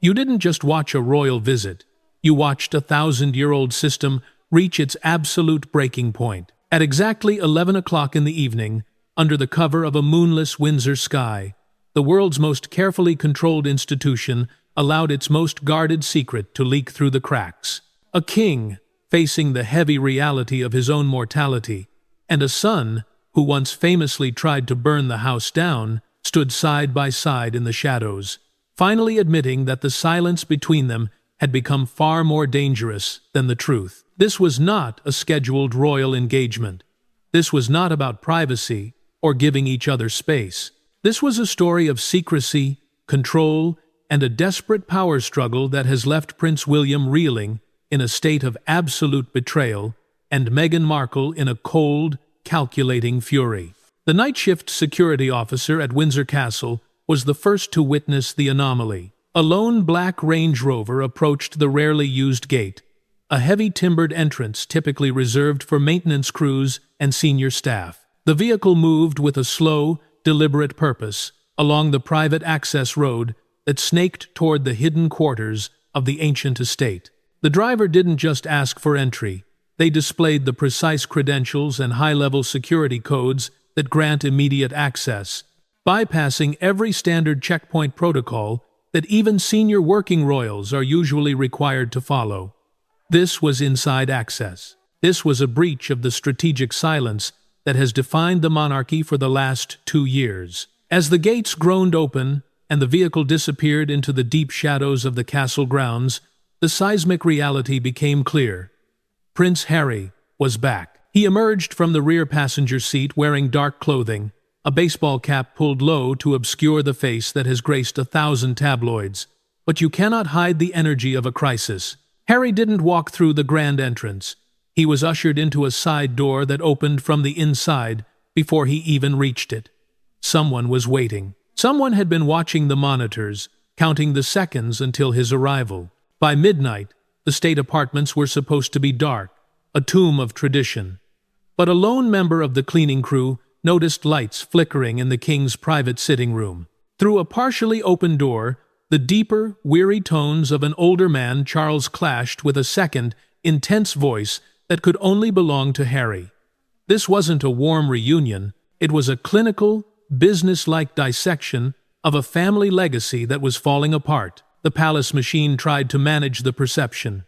You didn't just watch a royal visit. You watched a 1,000-year-old system reach its absolute breaking point. At exactly 11 o'clock in the evening, under the cover of a moonless Windsor sky, the world's most carefully controlled institution allowed its most guarded secret to leak through the cracks. A king, facing the heavy reality of his own mortality, and a son, who once famously tried to burn the house down, stood side by side in the shadows, finally admitting that the silence between them had become far more dangerous than the truth. This was not a scheduled royal engagement. This was not about privacy or giving each other space. This was a story of secrecy, control, and a desperate power struggle that has left Prince William reeling in a state of absolute betrayal and Meghan Markle in a cold, calculating fury. The night shift security officer at Windsor Castle was the first to witness the anomaly. A lone black Range Rover approached the rarely used gate, a heavy timbered entrance typically reserved for maintenance crews and senior staff. The vehicle moved with a slow, deliberate purpose along the private access road that snaked toward the hidden quarters of the ancient estate. The driver didn't just ask for entry. They displayed the precise credentials and high-level security codes that grant immediate access, bypassing every standard checkpoint protocol that even senior working royals are usually required to follow. This was inside access. This was a breach of the strategic silence that has defined the monarchy for the last 2 years. As the gates groaned open and the vehicle disappeared into the deep shadows of the castle grounds, the seismic reality became clear. Prince Harry was back. He emerged from the rear passenger seat wearing dark clothing, a baseball cap pulled low to obscure the face that has graced 1,000 tabloids. But you cannot hide the energy of a crisis. Harry didn't walk through the grand entrance. He was ushered into a side door that opened from the inside before he even reached it. Someone was waiting. Someone had been watching the monitors, counting the seconds until his arrival. By midnight, the state apartments were supposed to be dark, a tomb of tradition. But a lone member of the cleaning crew noticed lights flickering in the king's private sitting room. Through a partially open door, the deeper, weary tones of an older man, Charles, clashed with a second, intense voice that could only belong to Harry. This wasn't a warm reunion. It was a clinical, business-like dissection of a family legacy that was falling apart. The palace machine tried to manage the perception,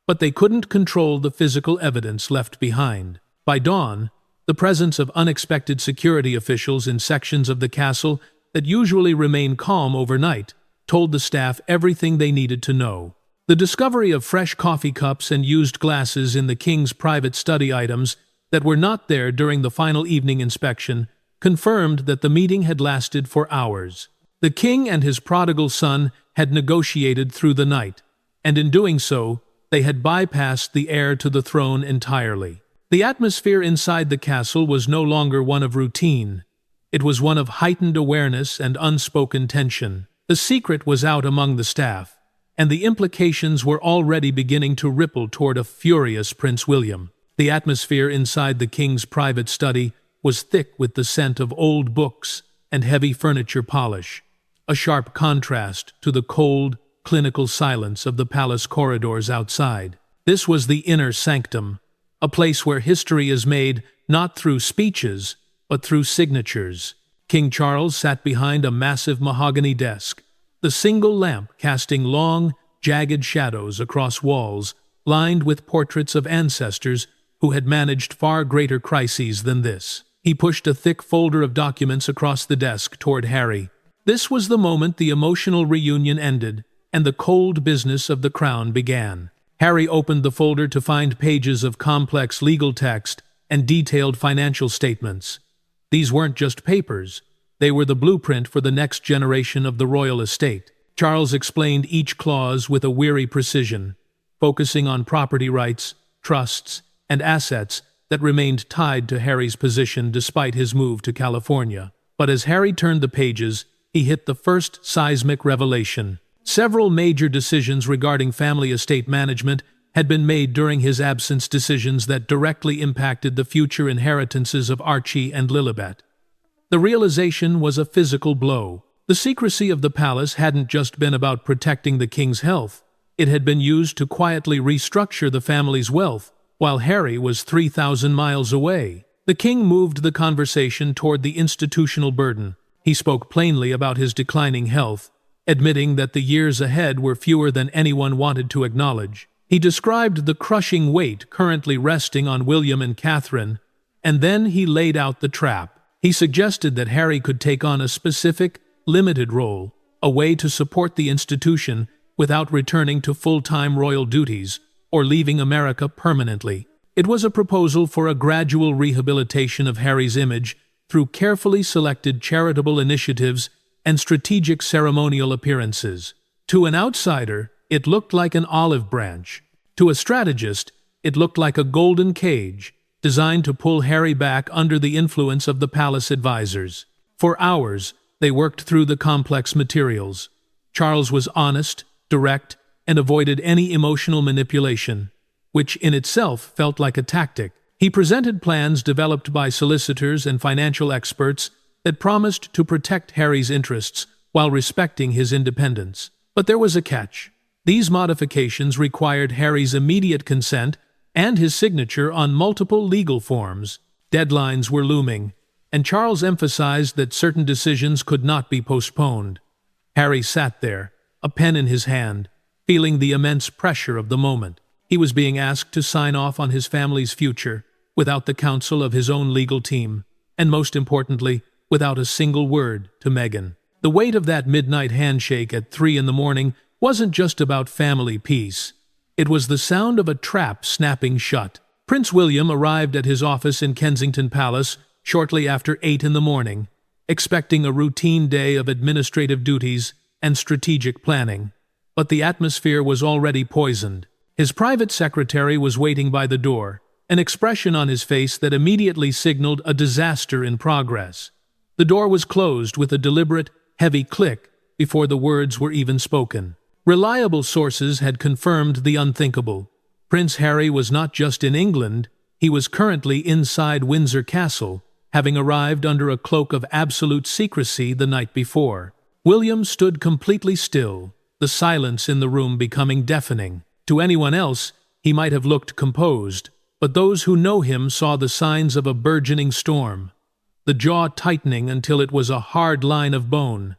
but they couldn't control the physical evidence left behind. By dawn, the presence of unexpected security officials in sections of the castle that usually remain calm overnight told the staff everything they needed to know. The discovery of fresh coffee cups and used glasses in the king's private study items that were not there during the final evening inspection confirmed that the meeting had lasted for hours. The king and his prodigal son had negotiated through the night, and in doing so, they had bypassed the heir to the throne entirely. The atmosphere inside the castle was no longer one of routine. It was one of heightened awareness and unspoken tension. The secret was out among the staff, and the implications were already beginning to ripple toward a furious Prince William. The atmosphere inside the king's private study was thick with the scent of old books and heavy furniture polish, a sharp contrast to the cold, clinical silence of the palace corridors outside. This was the inner sanctum, a place where history is made not through speeches, but through signatures. King Charles sat behind a massive mahogany desk, the single lamp casting long, jagged shadows across walls lined with portraits of ancestors who had managed far greater crises than this. He pushed a thick folder of documents across the desk toward Harry. This was the moment the emotional reunion ended and the cold business of the crown began. Harry opened the folder to find pages of complex legal text and detailed financial statements. These weren't just papers. They were the blueprint for the next generation of the royal estate. Charles explained each clause with a weary precision, focusing on property rights, trusts, and assets that remained tied to Harry's position despite his move to California. But as Harry turned the pages, he hit the first seismic revelation. Several major decisions regarding family estate management had been made during his absence, decisions that directly impacted the future inheritances of Archie and Lilibet. The realization was a physical blow. The secrecy of the palace hadn't just been about protecting the king's health. It had been used to quietly restructure the family's wealth, while Harry was 3,000 miles away. The king moved the conversation toward the institutional burden. He spoke plainly about his declining health, admitting that the years ahead were fewer than anyone wanted to acknowledge. He described the crushing weight currently resting on William and Catherine, and then he laid out the trap. He suggested that Harry could take on a specific, limited role, a way to support the institution without returning to full-time royal duties or leaving America permanently. It was a proposal for a gradual rehabilitation of Harry's image through carefully selected charitable initiatives and strategic ceremonial appearances. To an outsider, it looked like an olive branch. To a strategist, it looked like a golden cage, designed to pull Harry back under the influence of the palace advisors. For hours, they worked through the complex materials. Charles was honest, direct, and avoided any emotional manipulation, which in itself felt like a tactic. He presented plans developed by solicitors and financial experts that promised to protect Harry's interests while respecting his independence. But there was a catch. These modifications required Harry's immediate consent and his signature on multiple legal forms. Deadlines were looming, and Charles emphasized that certain decisions could not be postponed. Harry sat there, a pen in his hand, feeling the immense pressure of the moment. He was being asked to sign off on his family's future, without the counsel of his own legal team, and most importantly, without a single word to Meghan. The weight of that midnight handshake at 3 a.m. wasn't just about family peace. It was the sound of a trap snapping shut. Prince William arrived at his office in Kensington Palace shortly after 8 a.m, expecting a routine day of administrative duties and strategic planning. But the atmosphere was already poisoned. His private secretary was waiting by the door, an expression on his face that immediately signaled a disaster in progress. The door was closed with a deliberate, heavy click before the words were even spoken. Reliable sources had confirmed the unthinkable. Prince Harry was not just in England, he was currently inside Windsor Castle, having arrived under a cloak of absolute secrecy the night before. William stood completely still, the silence in the room becoming deafening. To anyone else, he might have looked composed, but those who know him saw the signs of a burgeoning storm. The jaw tightening until it was a hard line of bone,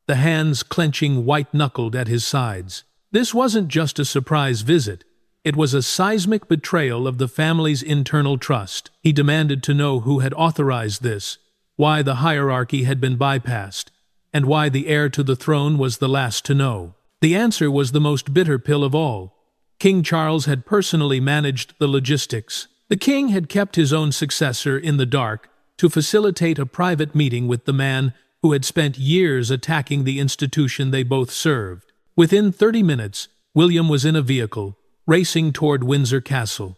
the hands clenching white-knuckled at his sides. This wasn't just a surprise visit. It was a seismic betrayal of the family's internal trust. He demanded to know who had authorized this, why the hierarchy had been bypassed, and why the heir to the throne was the last to know. The answer was the most bitter pill of all. King Charles had personally managed the logistics. The king had kept his own successor in the dark to facilitate a private meeting with the man who had spent years attacking the institution they both served. Within 30 minutes, William was in a vehicle, racing toward Windsor Castle.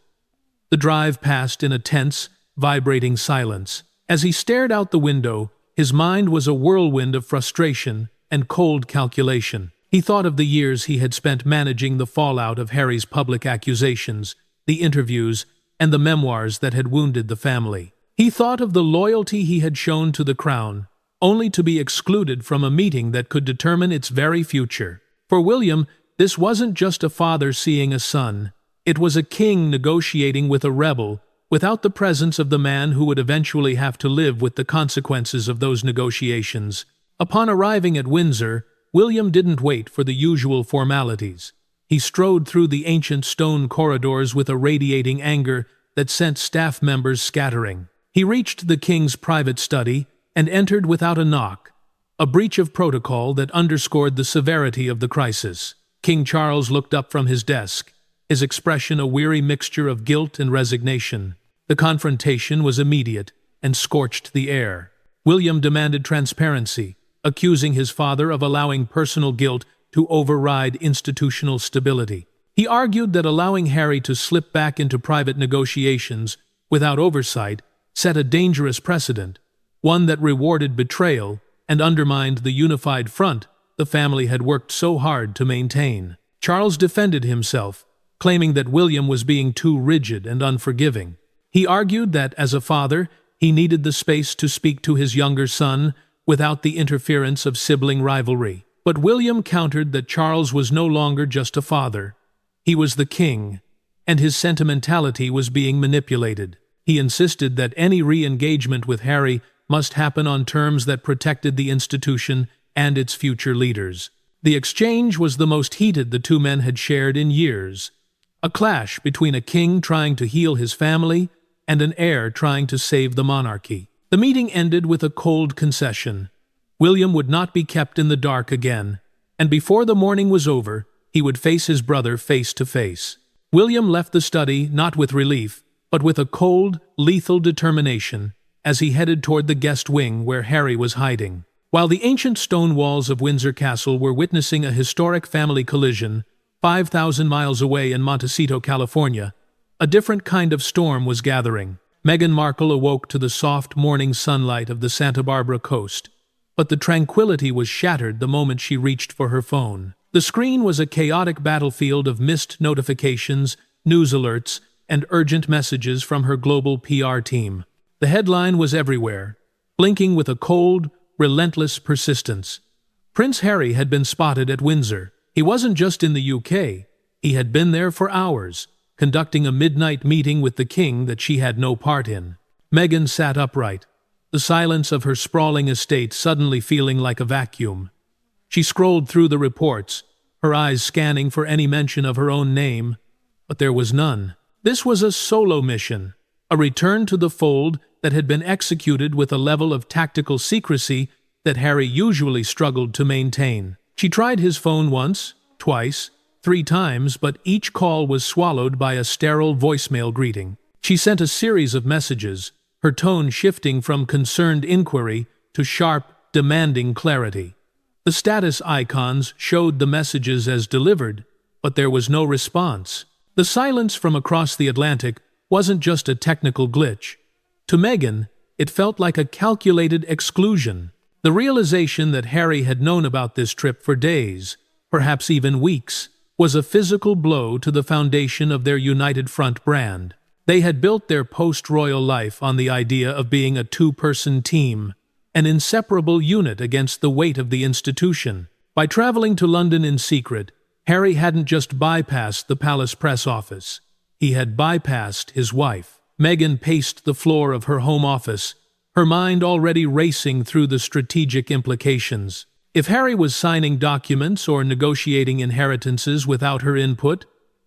The drive passed in a tense, vibrating silence. As he stared out the window, his mind was a whirlwind of frustration and cold calculation. He thought of the years he had spent managing the fallout of Harry's public accusations, the interviews, and the memoirs that had wounded the family. He thought of the loyalty he had shown to the crown, only to be excluded from a meeting that could determine its very future. For William, this wasn't just a father seeing a son. It was a king negotiating with a rebel, without the presence of the man who would eventually have to live with the consequences of those negotiations. Upon arriving at Windsor, William didn't wait for the usual formalities. He strode through the ancient stone corridors with a radiating anger that sent staff members scattering. He reached the king's private study and entered without a knock, a breach of protocol that underscored the severity of the crisis. King Charles looked up from his desk, his expression a weary mixture of guilt and resignation. The confrontation was immediate and scorched the air. William demanded transparency, accusing his father of allowing personal guilt to override institutional stability. He argued that allowing Harry to slip back into private negotiations without oversight set a dangerous precedent, one that rewarded betrayal and undermined the unified front the family had worked so hard to maintain. Charles defended himself, claiming that William was being too rigid and unforgiving. He argued that, as a father, he needed the space to speak to his younger son without the interference of sibling rivalry. But William countered that Charles was no longer just a father. He was the king, and his sentimentality was being manipulated. He insisted that any re-engagement with Harry must happen on terms that protected the institution and its future leaders. The exchange was the most heated the two men had shared in years. A clash between a king trying to heal his family and an heir trying to save the monarchy. The meeting ended with a cold concession. William would not be kept in the dark again, and before the morning was over, he would face his brother face to face. William left the study not with relief, but with a cold, lethal determination as he headed toward the guest wing where Harry was hiding. While the ancient stone walls of Windsor Castle were witnessing a historic family collision 5,000 miles away in Montecito, California, a different kind of storm was gathering. Meghan Markle awoke to the soft morning sunlight of the Santa Barbara coast, but the tranquility was shattered the moment she reached for her phone. The screen was a chaotic battlefield of missed notifications, news alerts, and urgent messages from her global PR team. The headline was everywhere, blinking with a cold, relentless persistence. Prince Harry had been spotted at Windsor. He wasn't just in the UK. He had been there for hours, conducting a midnight meeting with the king that she had no part in. Meghan sat upright, the silence of her sprawling estate suddenly feeling like a vacuum. She scrolled through the reports, her eyes scanning for any mention of her own name, but there was none. This was a solo mission, a return to the fold that had been executed with a level of tactical secrecy that Harry usually struggled to maintain. She tried his phone once, twice, 3 times, but each call was swallowed by a sterile voicemail greeting. She sent a series of messages, her tone shifting from concerned inquiry to sharp, demanding clarity. The status icons showed the messages as delivered, but there was no response. The silence from across the Atlantic wasn't just a technical glitch. To Meghan, it felt like a calculated exclusion. The realization that Harry had known about this trip for days, perhaps even weeks, was a physical blow to the foundation of their United Front brand. They had built their post-royal life on the idea of being a 2-person team, an inseparable unit against the weight of the institution. By traveling to London in secret, Harry hadn't just bypassed the palace press office. He had bypassed his wife. Meghan paced the floor of her home office, her mind already racing through the strategic implications. If Harry was signing documents or negotiating inheritances without her input,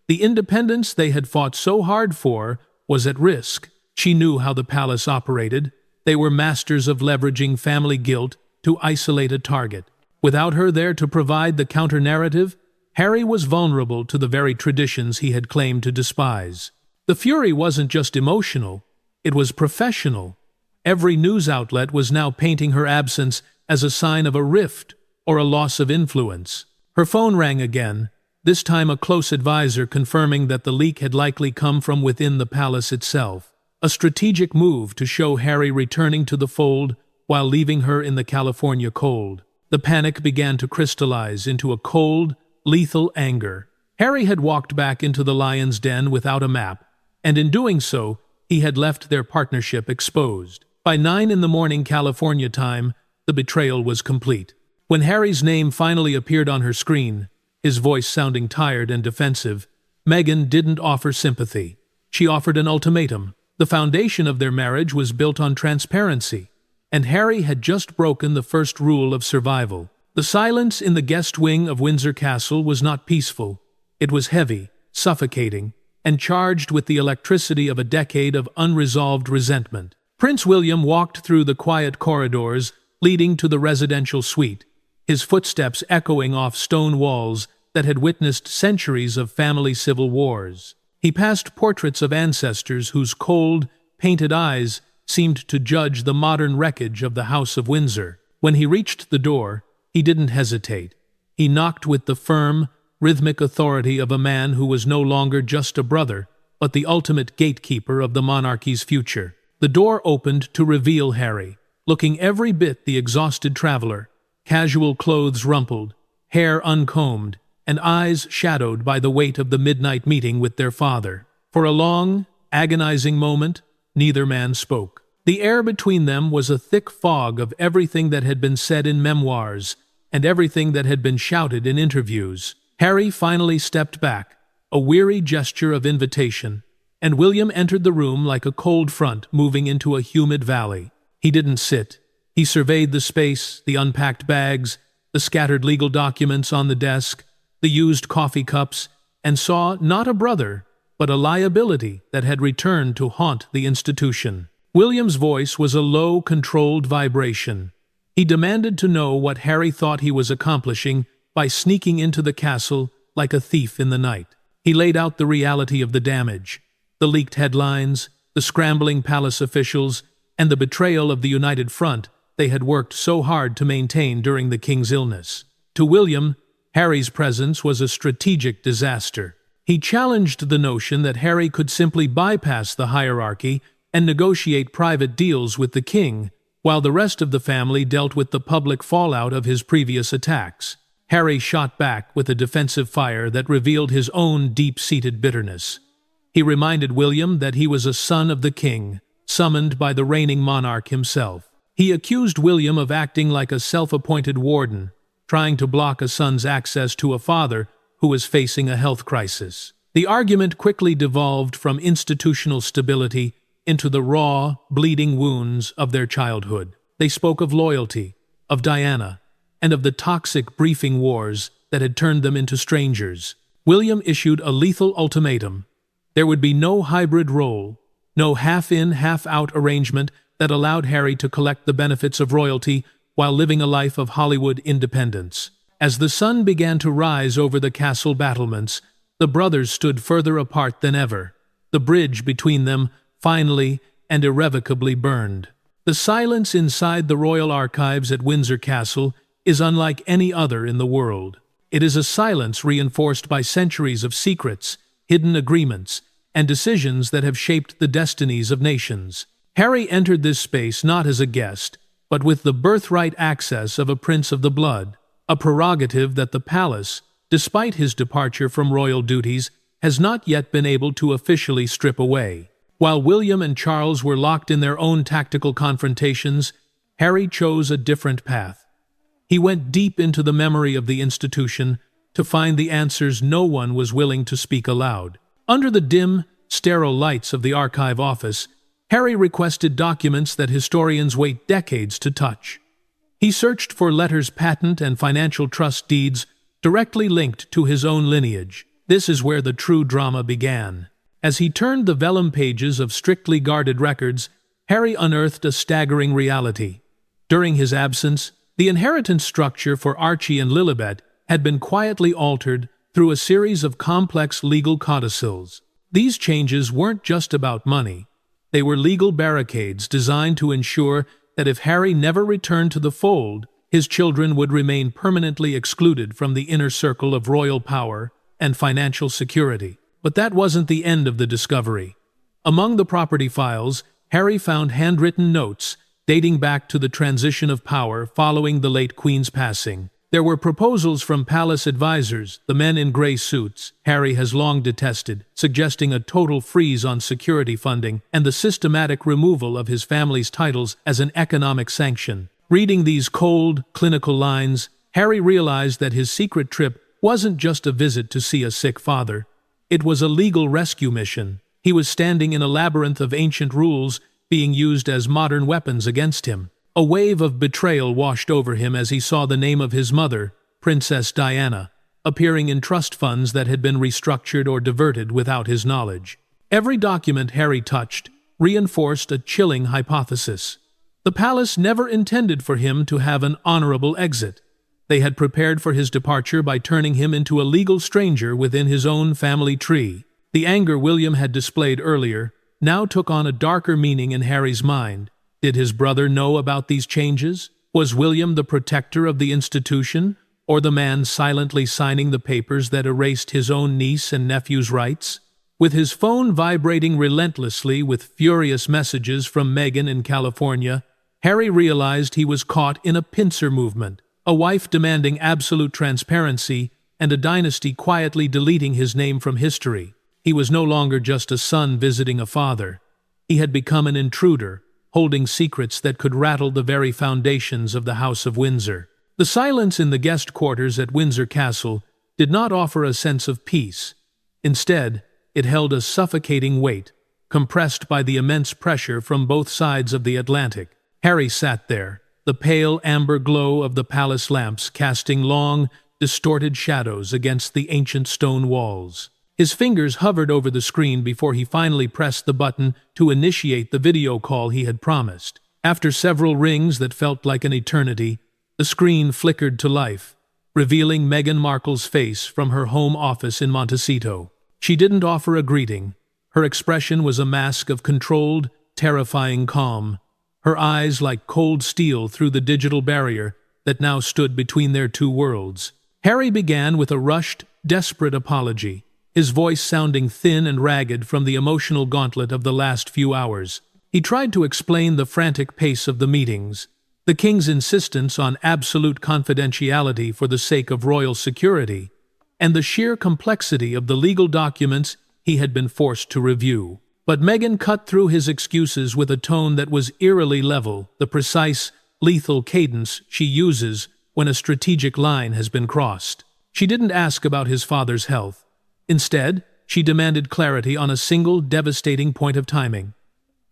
the independence they had fought so hard for was at risk. She knew how the palace operated. They were masters of leveraging family guilt to isolate a target. Without her there to provide the counter-narrative, Harry was vulnerable to the very traditions he had claimed to despise. The fury wasn't just emotional, it was professional. Every news outlet was now painting her absence as a sign of a rift or a loss of influence. Her phone rang again, this time a close advisor confirming that the leak had likely come from within the palace itself. A strategic move to show Harry returning to the fold while leaving her in the California cold. The panic began to crystallize into a cold, lethal anger. Harry had walked back into the lion's den without a map, and in doing so, he had left their partnership exposed. By 9 in the morning California time, the betrayal was complete. When Harry's name finally appeared on her screen, his voice sounding tired and defensive, Meghan didn't offer sympathy. She offered an ultimatum. The foundation of their marriage was built on transparency, and Harry had just broken the first rule of survival. The silence in the guest wing of Windsor Castle was not peaceful. It was heavy, suffocating, and charged with the electricity of a decade of unresolved resentment. Prince William walked through the quiet corridors leading to the residential suite, his footsteps echoing off stone walls that had witnessed centuries of family civil wars. He passed portraits of ancestors whose cold, painted eyes seemed to judge the modern wreckage of the House of Windsor. When he reached the door, he didn't hesitate. He knocked with the firm, rhythmic authority of a man who was no longer just a brother, but the ultimate gatekeeper of the monarchy's future. The door opened to reveal Harry, looking every bit the exhausted traveler, casual clothes rumpled, hair uncombed, and eyes shadowed by the weight of the midnight meeting with their father. For a long, agonizing moment, neither man spoke. The air between them was a thick fog of everything that had been said in memoirs and everything that had been shouted in interviews. Harry finally stepped back, a weary gesture of invitation, and William entered the room like a cold front moving into a humid valley. He didn't sit. He surveyed the space, the unpacked bags, the scattered legal documents on the desk, the used coffee cups, and saw not a brother, but a liability that had returned to haunt the institution. William's voice was a low, controlled vibration. He demanded to know what Harry thought he was accomplishing by sneaking into the castle like a thief in the night. He laid out the reality of the damage, the leaked headlines, the scrambling palace officials, and the betrayal of the united front they had worked so hard to maintain during the king's illness. To William, Harry's presence was a strategic disaster. He challenged the notion that Harry could simply bypass the hierarchy and negotiate private deals with the king, while the rest of the family dealt with the public fallout of his previous attacks. Harry shot back with a defensive fire that revealed his own deep-seated bitterness. He reminded William that he was a son of the king, summoned by the reigning monarch himself. He accused William of acting like a self-appointed warden, trying to block a son's access to a father who was facing a health crisis. The argument quickly devolved from institutional stability into the raw, bleeding wounds of their childhood. They spoke of loyalty, of Diana, and of the toxic briefing wars that had turned them into strangers. William issued a lethal ultimatum. There would be no hybrid role, no half-in, half-out arrangement that allowed Harry to collect the benefits of royalty while living a life of Hollywood independence. As the sun began to rise over the castle battlements, the brothers stood further apart than ever. The bridge between them finally and irrevocably burned. The silence inside the royal archives at Windsor Castle is unlike any other in the world. It is a silence reinforced by centuries of secrets, hidden agreements, and decisions that have shaped the destinies of nations. Harry entered this space not as a guest, but with the birthright access of a prince of the blood, a prerogative that the palace, despite his departure from royal duties, has not yet been able to officially strip away. While William and Charles were locked in their own tactical confrontations, Harry chose a different path. He went deep into the memory of the institution to find the answers no one was willing to speak aloud. Under the dim, sterile lights of the archive office, Harry requested documents that historians wait decades to touch. He searched for letters patent and financial trust deeds directly linked to his own lineage. This is where the true drama began. As he turned the vellum pages of strictly guarded records, Harry unearthed a staggering reality. During his absence, the inheritance structure for Archie and Lilibet had been quietly altered through a series of complex legal codicils. These changes weren't just about money. They were legal barricades designed to ensure that if Harry never returned to the fold, his children would remain permanently excluded from the inner circle of royal power and financial security. But that wasn't the end of the discovery. Among the property files, Harry found handwritten notes dating back to the transition of power following the late Queen's passing. There were proposals from palace advisors, the men in gray suits Harry has long detested, suggesting a total freeze on security funding and the systematic removal of his family's titles as an economic sanction. Reading these cold, clinical lines, Harry realized that his secret trip wasn't just a visit to see a sick father. It was a legal rescue mission. He was standing in a labyrinth of ancient rules being used as modern weapons against him. A wave of betrayal washed over him as he saw the name of his mother, Princess Diana, appearing in trust funds that had been restructured or diverted without his knowledge. Every document Harry touched reinforced a chilling hypothesis. The palace never intended for him to have an honorable exit. They had prepared for his departure by turning him into a legal stranger within his own family tree. The anger William had displayed earlier now took on a darker meaning in Harry's mind. Did his brother know about these changes? Was William the protector of the institution, or the man silently signing the papers that erased his own niece and nephew's rights? With his phone vibrating relentlessly with furious messages from Meghan in California, Harry realized he was caught in a pincer movement, a wife demanding absolute transparency and a dynasty quietly deleting his name from history. He was no longer just a son visiting a father. He had become an intruder, holding secrets that could rattle the very foundations of the House of Windsor. The silence in the guest quarters at Windsor Castle did not offer a sense of peace. Instead, it held a suffocating weight, compressed by the immense pressure from both sides of the Atlantic. Harry sat there, the pale amber glow of the palace lamps casting long, distorted shadows against the ancient stone walls. His fingers hovered over the screen before he finally pressed the button to initiate the video call he had promised. After several rings that felt like an eternity, the screen flickered to life, revealing Meghan Markle's face from her home office in Montecito. She didn't offer a greeting. Her expression was a mask of controlled, terrifying calm, her eyes like cold steel through the digital barrier that now stood between their two worlds. Harry began with a rushed, desperate apology, his voice sounding thin and ragged from the emotional gauntlet of the last few hours. He tried to explain the frantic pace of the meetings, the king's insistence on absolute confidentiality for the sake of royal security, and the sheer complexity of the legal documents he had been forced to review. But Meghan cut through his excuses with a tone that was eerily level, the precise, lethal cadence she uses when a strategic line has been crossed. She didn't ask about his father's health. Instead, she demanded clarity on a single devastating point of timing.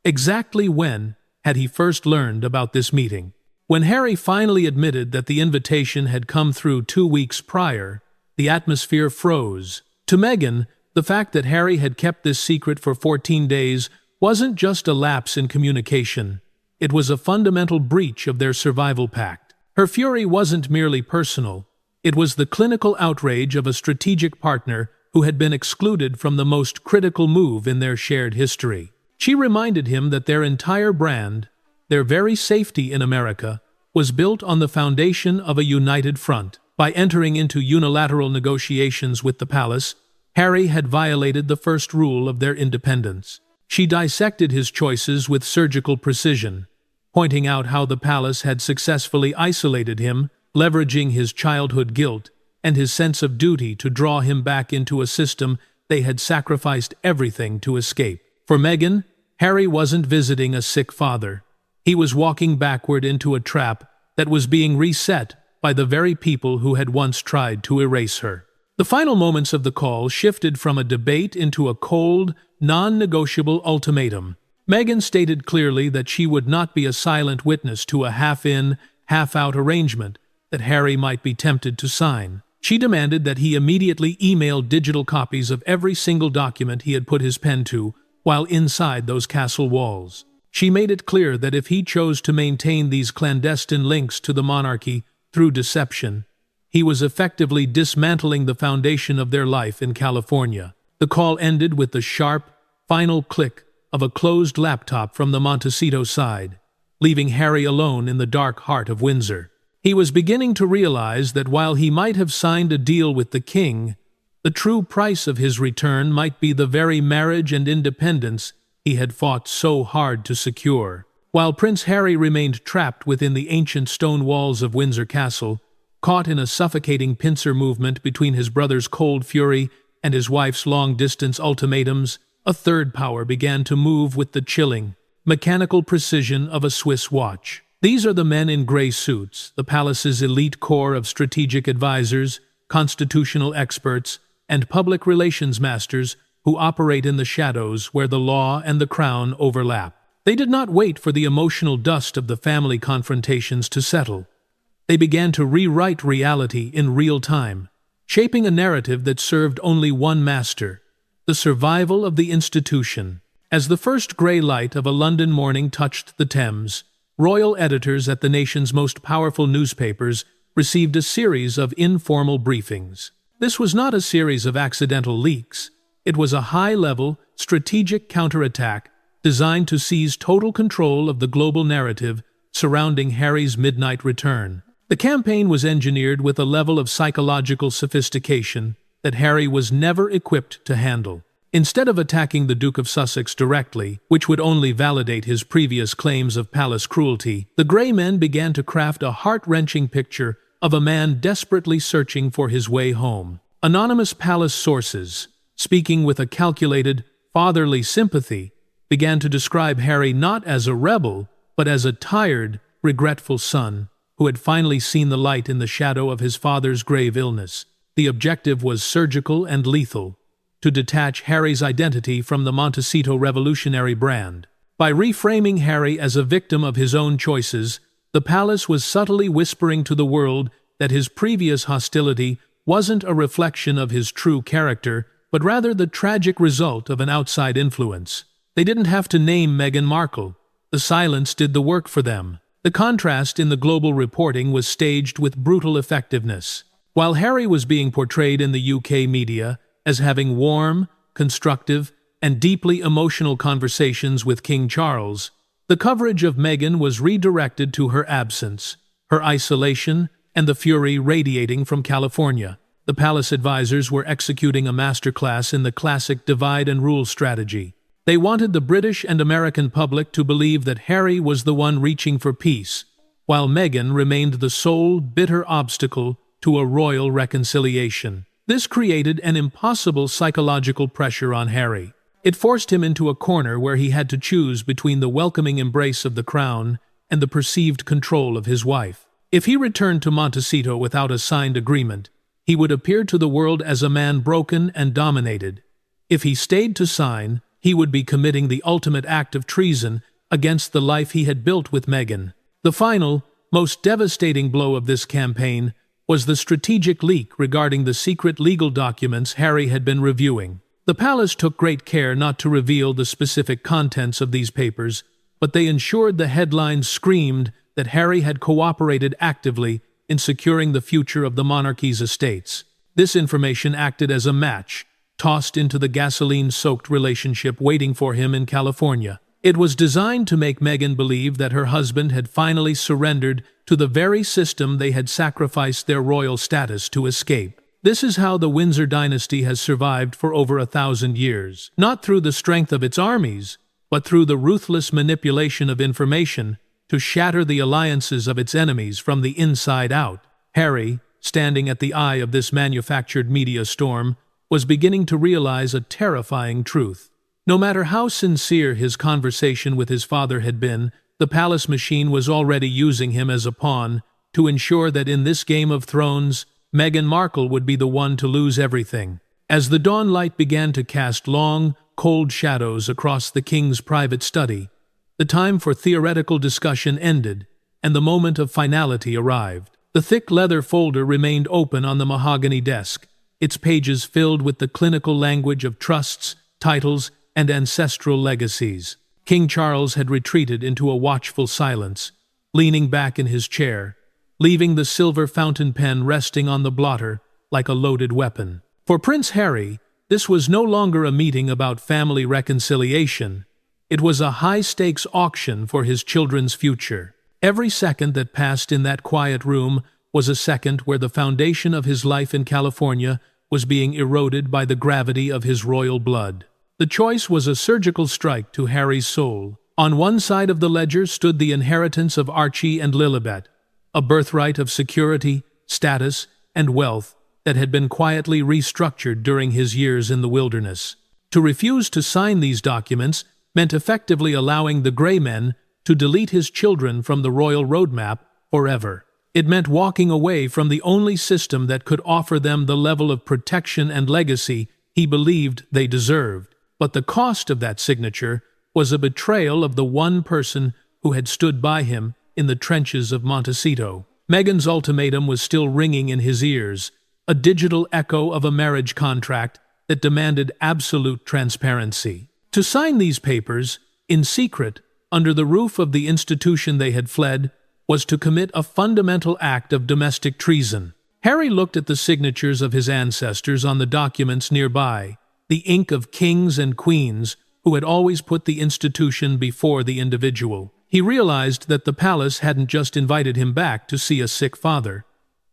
Exactly when had he first learned about this meeting? When Harry finally admitted that the invitation had come through 2 weeks prior, the atmosphere froze. To Meghan, the fact that Harry had kept this secret for 14 days wasn't just a lapse in communication. It was a fundamental breach of their survival pact. Her fury wasn't merely personal. It was the clinical outrage of a strategic partner who had been excluded from the most critical move in their shared history. She reminded him that their entire brand, their very safety in America, was built on the foundation of a united front. By entering into unilateral negotiations with the palace, Harry had violated the first rule of their independence. She dissected his choices with surgical precision, pointing out how the palace had successfully isolated him, leveraging his childhood guilt and his sense of duty to draw him back into a system they had sacrificed everything to escape. For Meghan, Harry wasn't visiting a sick father. He was walking backward into a trap that was being reset by the very people who had once tried to erase her. The final moments of the call shifted from a debate into a cold, non-negotiable ultimatum. Meghan stated clearly that she would not be a silent witness to a half-in, half-out arrangement that Harry might be tempted to sign. She demanded that he immediately email digital copies of every single document he had put his pen to while inside those castle walls. She made it clear that if he chose to maintain these clandestine links to the monarchy through deception, he was effectively dismantling the foundation of their life in California. The call ended with the sharp, final click of a closed laptop from the Montecito side, leaving Harry alone in the dark heart of Windsor. He was beginning to realize that while he might have signed a deal with the king, the true price of his return might be the very marriage and independence he had fought so hard to secure. While Prince Harry remained trapped within the ancient stone walls of Windsor Castle, caught in a suffocating pincer movement between his brother's cold fury and his wife's long-distance ultimatums, a third power began to move with the chilling, mechanical precision of a Swiss watch. These are the men in gray suits, the palace's elite corps of strategic advisors, constitutional experts, and public relations masters who operate in the shadows where the law and the crown overlap. They did not wait for the emotional dust of the family confrontations to settle. They began to rewrite reality in real time, shaping a narrative that served only one master: the survival of the institution. As the first grey light of a London morning touched the Thames, royal editors at the nation's most powerful newspapers received a series of informal briefings. This was not a series of accidental leaks. It was a high-level, strategic counterattack designed to seize total control of the global narrative surrounding Harry's midnight return. The campaign was engineered with a level of psychological sophistication that Harry was never equipped to handle. Instead of attacking the Duke of Sussex directly, which would only validate his previous claims of palace cruelty, the Grey Men began to craft a heart-wrenching picture of a man desperately searching for his way home. Anonymous palace sources, speaking with a calculated, fatherly sympathy, began to describe Harry not as a rebel, but as a tired, regretful son who had finally seen the light in the shadow of his father's grave illness. The objective was surgical and lethal, to detach Harry's identity from the Montecito revolutionary brand. By reframing Harry as a victim of his own choices, the palace was subtly whispering to the world that his previous hostility wasn't a reflection of his true character, but rather the tragic result of an outside influence. They didn't have to name Meghan Markle. The silence did the work for them. The contrast in the global reporting was staged with brutal effectiveness. While Harry was being portrayed in the UK media as having warm, constructive, and deeply emotional conversations with King Charles, the coverage of Meghan was redirected to her absence, her isolation, and the fury radiating from California. The palace advisors were executing a masterclass in the classic divide-and-rule strategy. They wanted the British and American public to believe that Harry was the one reaching for peace, while Meghan remained the sole, bitter obstacle to a royal reconciliation. This created an impossible psychological pressure on Harry. It forced him into a corner where he had to choose between the welcoming embrace of the crown and the perceived control of his wife. If he returned to Montecito without a signed agreement, he would appear to the world as a man broken and dominated. If he stayed to sign, he would be committing the ultimate act of treason against the life he had built with Meghan. The final, most devastating blow of this campaign was the strategic leak regarding the secret legal documents Harry had been reviewing. The palace took great care not to reveal the specific contents of these papers, but they ensured the headlines screamed that Harry had cooperated actively in securing the future of the monarchy's estates. This information acted as a match, tossed into the gasoline-soaked relationship waiting for him in California. It was designed to make Meghan believe that her husband had finally surrendered to the very system they had sacrificed their royal status to escape. This is how the Windsor dynasty has survived for over 1,000 years, not through the strength of its armies, but through the ruthless manipulation of information to shatter the alliances of its enemies from the inside out. Harry, standing at the eye of this manufactured media storm, was beginning to realize a terrifying truth. No matter how sincere his conversation with his father had been, the palace machine was already using him as a pawn to ensure that in this Game of Thrones, Meghan Markle would be the one to lose everything. As the dawn light began to cast long, cold shadows across the king's private study, the time for theoretical discussion ended, and the moment of finality arrived. The thick leather folder remained open on the mahogany desk, its pages filled with the clinical language of trusts, titles, and ancestral legacies. King Charles had retreated into a watchful silence, leaning back in his chair, leaving the silver fountain pen resting on the blotter like a loaded weapon. For Prince Harry, this was no longer a meeting about family reconciliation. It was a high-stakes auction for his children's future. Every second that passed in that quiet room was a second where the foundation of his life in California was being eroded by the gravity of his royal blood. The choice was a surgical strike to Harry's soul. On one side of the ledger stood the inheritance of Archie and Lilibet, a birthright of security, status, and wealth that had been quietly restructured during his years in the wilderness. To refuse to sign these documents meant effectively allowing the Grey Men to delete his children from the royal roadmap forever. It meant walking away from the only system that could offer them the level of protection and legacy he believed they deserved. But the cost of that signature was a betrayal of the one person who had stood by him in the trenches of Montecito. Meghan's ultimatum was still ringing in his ears, a digital echo of a marriage contract that demanded absolute transparency. To sign these papers, in secret, under the roof of the institution they had fled, was to commit a fundamental act of domestic treason. Harry looked at the signatures of his ancestors on the documents nearby, the ink of kings and queens who had always put the institution before the individual. He realized that the palace hadn't just invited him back to see a sick father.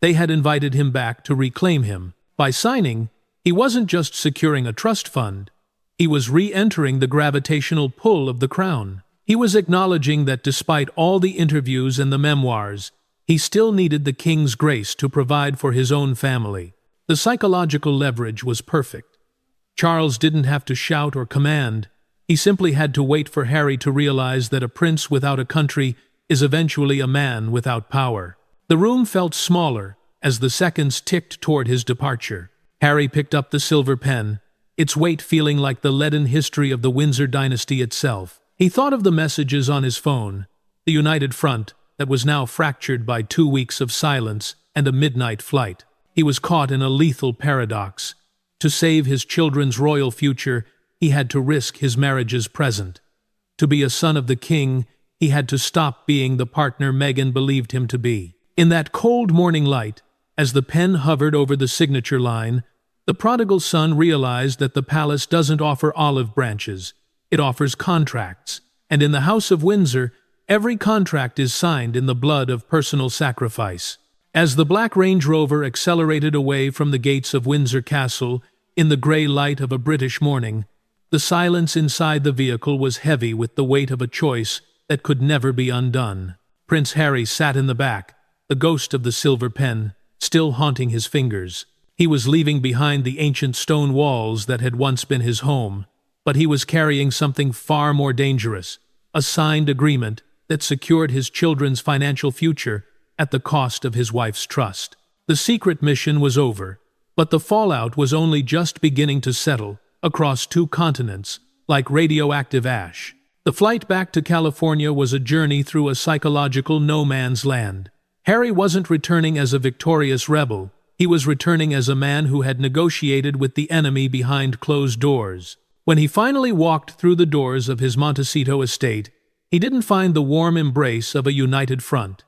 They had invited him back to reclaim him. By signing, he wasn't just securing a trust fund. He was re-entering the gravitational pull of the crown. He was acknowledging that despite all the interviews and the memoirs, he still needed the king's grace to provide for his own family. The psychological leverage was perfect. Charles didn't have to shout or command. He simply had to wait for Harry to realize that a prince without a country is eventually a man without power. The room felt smaller as the seconds ticked toward his departure. Harry picked up the silver pen, its weight feeling like the leaden history of the Windsor dynasty itself. He thought of the messages on his phone, the united front that was now fractured by 2 weeks of silence and a midnight flight. He was caught in a lethal paradox. To save his children's royal future, he had to risk his marriage's present. To be a son of the king, he had to stop being the partner Meghan believed him to be. In that cold morning light, as the pen hovered over the signature line, the prodigal son realized that the palace doesn't offer olive branches, it offers contracts, and in the House of Windsor, every contract is signed in the blood of personal sacrifice. As the black Range Rover accelerated away from the gates of Windsor Castle in the grey light of a British morning, the silence inside the vehicle was heavy with the weight of a choice that could never be undone. Prince Harry sat in the back, the ghost of the silver pen, still haunting his fingers. He was leaving behind the ancient stone walls that had once been his home, but he was carrying something far more dangerous, a signed agreement that secured his children's financial future at the cost of his wife's trust. The secret mission was over, but the fallout was only just beginning to settle across 2 continents, like radioactive ash. The flight back to California was a journey through a psychological no-man's land. Harry wasn't returning as a victorious rebel, he was returning as a man who had negotiated with the enemy behind closed doors. When he finally walked through the doors of his Montecito estate, he didn't find the warm embrace of a united front.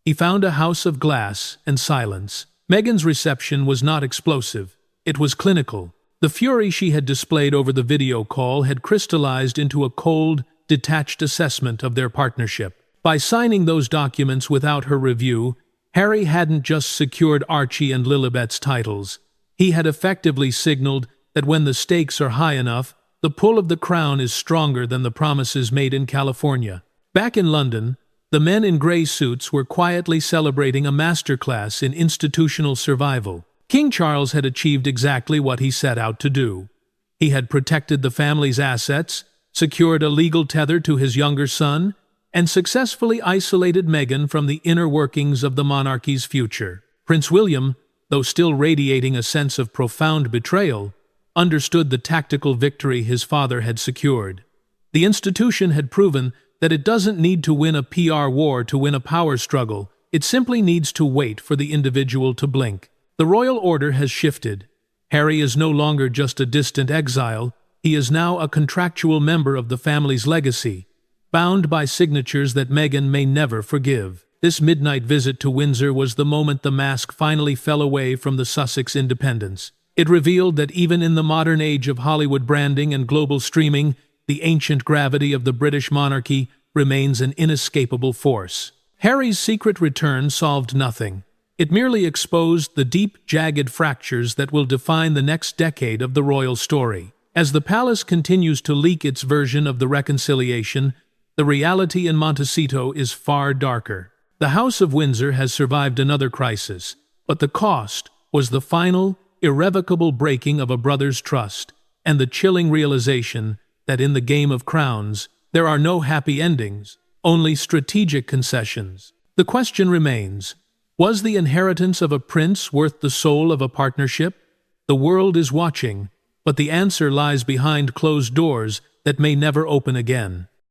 He found a house of glass and silence. Meghan's reception was not explosive, it was clinical. The fury she had displayed over the video call had crystallized into a cold, detached assessment of their partnership. By signing those documents without her review, Harry hadn't just secured Archie and Lilibet's titles. He had effectively signaled that when the stakes are high enough, the pull of the crown is stronger than the promises made in California. Back in London, the men in grey suits were quietly celebrating a masterclass in institutional survival. King Charles had achieved exactly what he set out to do. He had protected the family's assets, secured a legal tether to his younger son, and successfully isolated Meghan from the inner workings of the monarchy's future. Prince William, though still radiating a sense of profound betrayal, understood the tactical victory his father had secured. The institution had proven that it doesn't need to win a PR war to win a power struggle, it simply needs to wait for the individual to blink. The royal order has shifted. Harry is no longer just a distant exile, he is now a contractual member of the family's legacy, bound by signatures that Meghan may never forgive. This midnight visit to Windsor was the moment the mask finally fell away from the Sussex independence. It revealed that even in the modern age of Hollywood branding and global streaming, the ancient gravity of the British monarchy remains an inescapable force. Harry's secret return solved nothing. It merely exposed the deep, jagged fractures that will define the next decade of the royal story. As the palace continues to leak its version of the reconciliation, the reality in Montecito is far darker. The House of Windsor has survived another crisis, but the cost was the final, irrevocable breaking of a brother's trust and the chilling realization that in the game of crowns, there are no happy endings, only strategic concessions. The question remains, was the inheritance of a prince worth the soul of a partnership? The world is watching, but the answer lies behind closed doors that may never open again.